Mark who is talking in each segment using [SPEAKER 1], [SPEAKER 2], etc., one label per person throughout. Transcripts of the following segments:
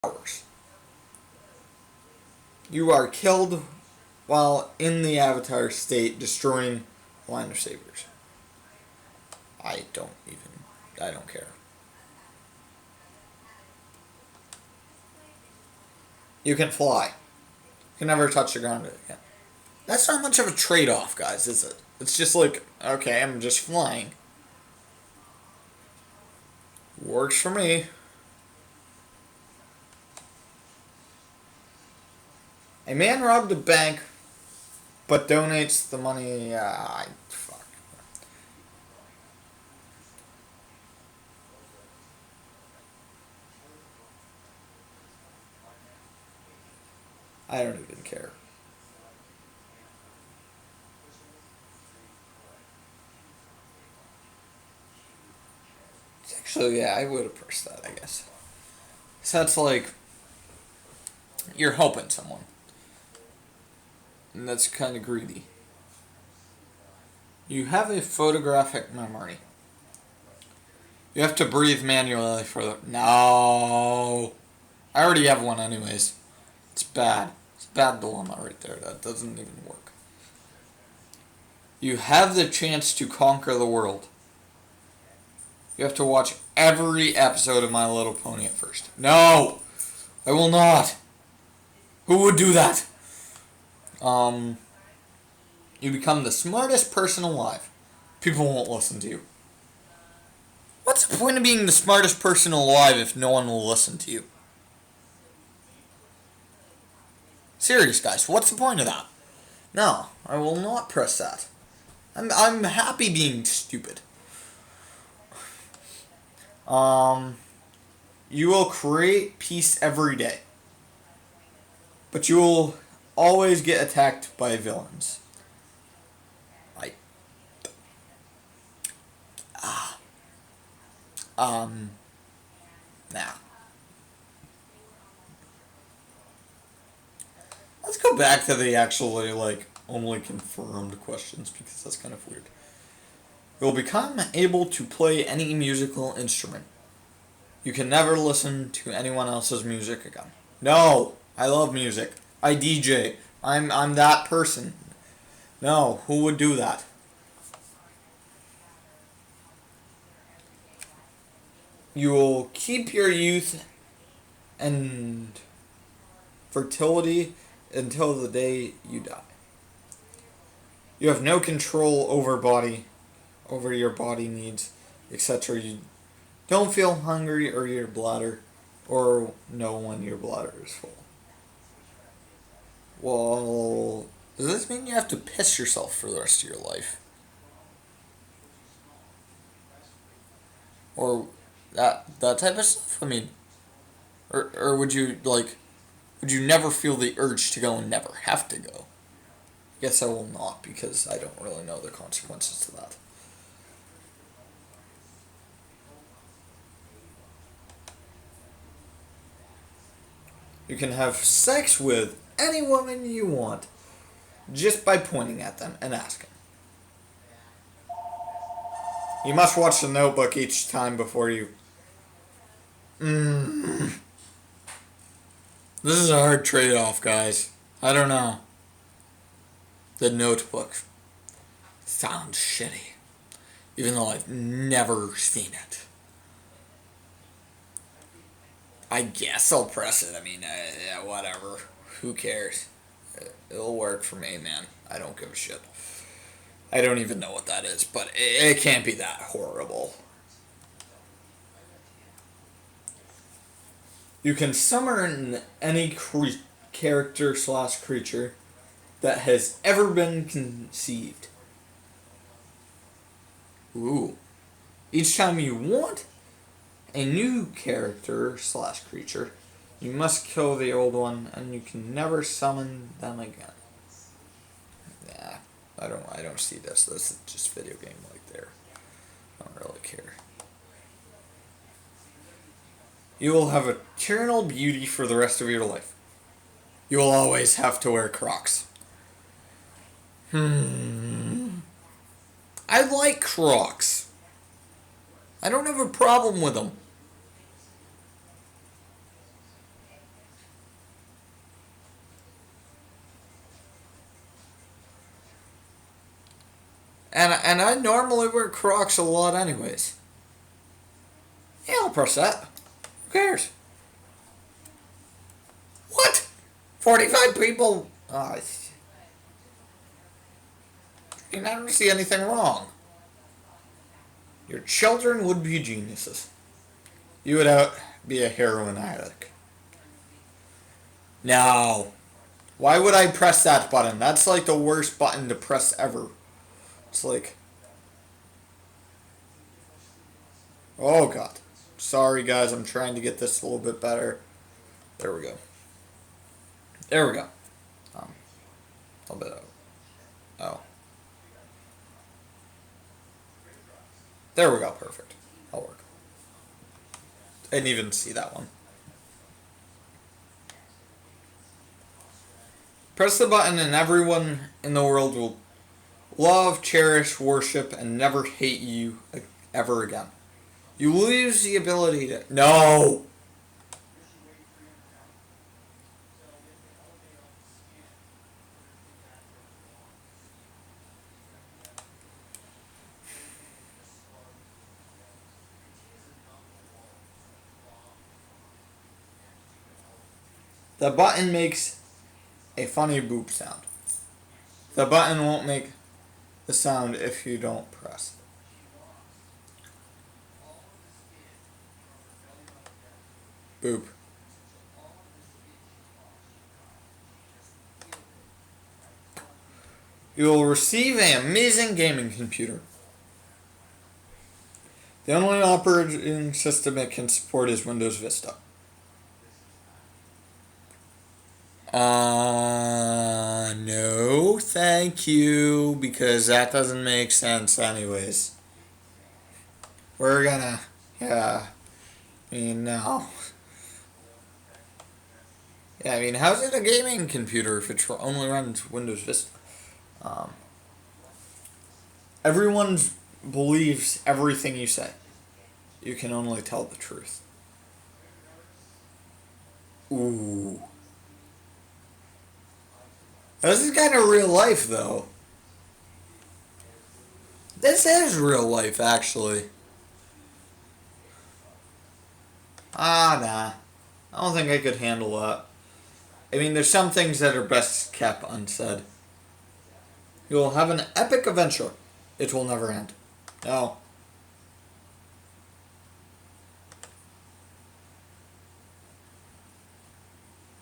[SPEAKER 1] hours. You are killed while in the Avatar state, destroying line of sabers. I don't care. You can fly. You can never touch the ground again. That's not much of a trade-off, guys, is it? It's just like, okay, I'm just flying. Works for me. A man robbed a bank, but donates the money. Fuck. I don't even care. Actually, yeah, I would have pressed that, I guess. So that's like, you're helping someone. And that's kind of greedy. You have a photographic memory. You have to breathe manually for the. No! I already have one, anyways. It's bad. It's a bad dilemma right there. That doesn't even work. You have the chance to conquer the world. You have to watch every episode of My Little Pony at first. No! I will not! Who would do that? You become the smartest person alive. People won't listen to you. What's the point of being the smartest person alive if no one will listen to you? Serious, guys, what's the point of that? No, I will not press that. I'm happy being stupid. You will create peace every day. But you will always get attacked by villains. Like, nah. Let's go back to the actually, only confirmed questions, because that's kind of weird. You'll become able to play any musical instrument. You can never listen to anyone else's music again. No! I love music. I DJ. I'm that person. No, who would do that? You will keep your youth and fertility until the day you die. You have no control over your body needs, etc. You don't feel hungry or your bladder, or know when your bladder is full. Well, does this mean you have to piss yourself for the rest of your life? Or that type of stuff? I mean, or would you never feel the urge to go and never have to go? Guess I will not, because I don't really know the consequences to that. You can have sex with any woman you want just by pointing at them and asking. You must watch The Notebook each time before you. This is a hard trade-off, guys. I don't know. The Notebook sounds shitty, even though I've never seen it. I guess I'll press it. I mean, yeah, whatever. Who cares? It'll work for me, man. I don't give a shit. I don't even know what that is, but it can't be that horrible. You can summon any character/creature that has ever been conceived. Ooh. Each time you want a new character/creature, you must kill the old one, and you can never summon them again. Nah, I don't see this. This is just video game like there. I don't really care. You will have eternal beauty for the rest of your life. You will always have to wear Crocs. I like Crocs. I don't have a problem with them. And I normally wear Crocs a lot anyways. Yeah, I'll press that. Who cares? What? 45 people? You never see anything wrong. Your children would be geniuses. You would be a heroin addict. No. Why would I press that button? That's like the worst button to press ever. It's like... Oh god. Sorry guys, I'm trying to get this a little bit better. There we go. There we go. A little bit out. Oh. There we go, perfect. That'll work. I didn't even see that one. Press the button and everyone in the world will love, cherish, worship, and never hate you ever again. You lose the ability to... No! The button makes a funny boop sound. The button won't make the sound if you don't press. Boop. You will receive an amazing gaming computer. The only operating system it can support is Windows Vista. No, thank you, because that doesn't make sense anyways. We're gonna, yeah, I mean, no. Yeah, I mean, how's it a gaming computer if it only runs Windows Vista? Everyone believes everything you say. You can only tell the truth. Ooh. This is kind of real life, though. This is real life, actually. Nah. I don't think I could handle that. I mean, there's some things that are best kept unsaid. You will have an epic adventure. It will never end. No.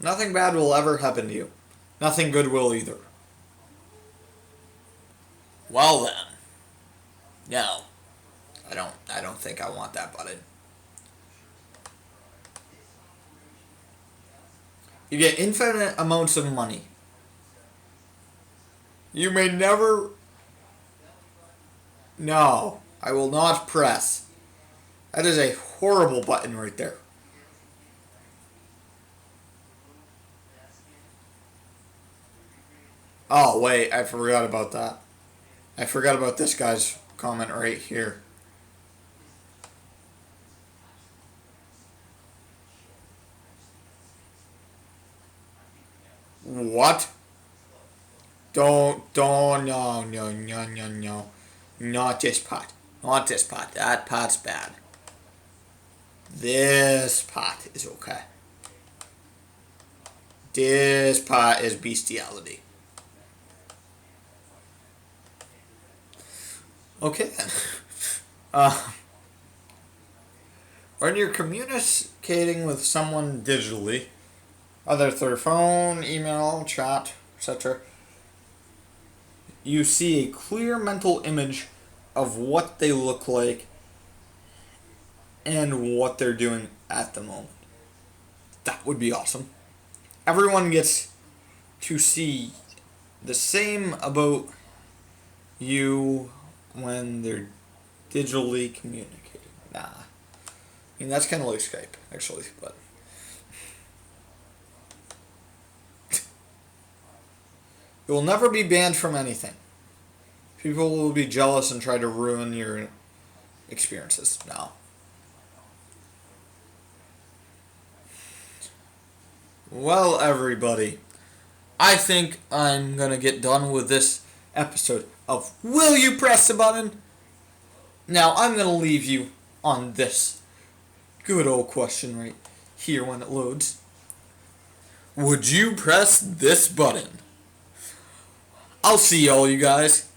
[SPEAKER 1] Nothing bad will ever happen to you. Nothing good will either. Well then. No. I don't think I want that button. You get infinite amounts of money. You may never... No. I will not press. That is a horrible button right there. Oh, wait. I forgot about that. I forgot about this guy's comment right here. What? Don't, no, no, no, no, no. Not this pot. Not this pot. That pot's bad. This pot is okay. This pot is bestiality. Okay then. When you're communicating with someone digitally, whether through phone, email, chat, etc., you see a clear mental image of what they look like and what they're doing at the moment. That would be awesome. Everyone gets to see the same about you when they're digitally communicating. Nah. I mean, that's kind of like Skype, actually, but... You will never be banned from anything. People will be jealous and try to ruin your experiences. No. Well, everybody, I think I'm going to get done with this episode of Will You Press the Button? Now, I'm going to leave you on this good old question right here when it loads. Would you press this button? I'll see all you guys